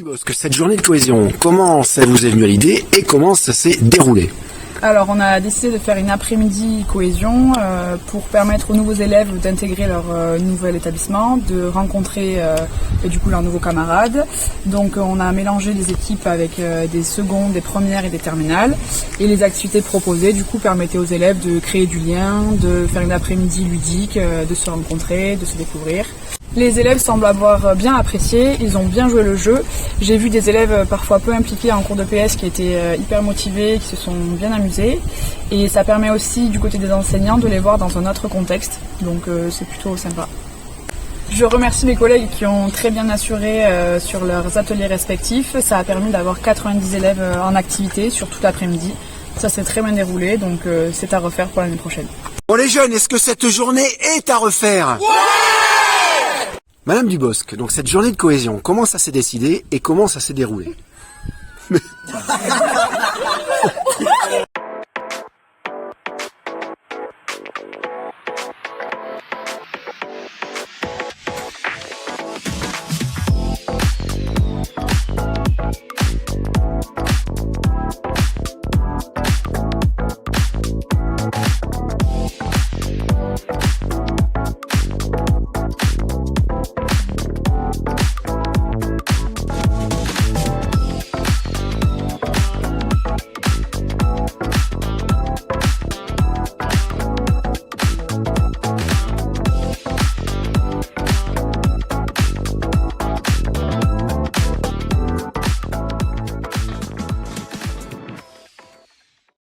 Duboscq, cette journée de cohésion, comment ça vous est venu à l'idée et comment ça s'est déroulé? Alors on a décidé de faire une après-midi cohésion pour permettre aux nouveaux élèves d'intégrer leur nouvel établissement, de rencontrer du coup leurs nouveaux camarades. Donc on a mélangé les équipes avec des secondes, des premières et des terminales. Et les activités proposées du coup permettaient aux élèves de créer du lien, de faire une après-midi ludique, de se rencontrer, de se découvrir. Les élèves semblent avoir bien apprécié, ils ont bien joué le jeu. J'ai vu des élèves parfois peu impliqués en cours de PS qui étaient hyper motivés, qui se sont bien amusés. Et ça permet aussi du côté des enseignants de les voir dans un autre contexte, donc c'est plutôt sympa. Je remercie mes collègues qui ont très bien assuré sur leurs ateliers respectifs. Ça a permis d'avoir 90 élèves en activité sur toute l'après-midi. Ça s'est très bien déroulé, donc c'est à refaire pour l'année prochaine. Bon les jeunes, est-ce que cette journée est à refaire? Ouais! Mme Duboscq, donc cette journée de cohésion, comment ça s'est décidé et comment ça s'est déroulé?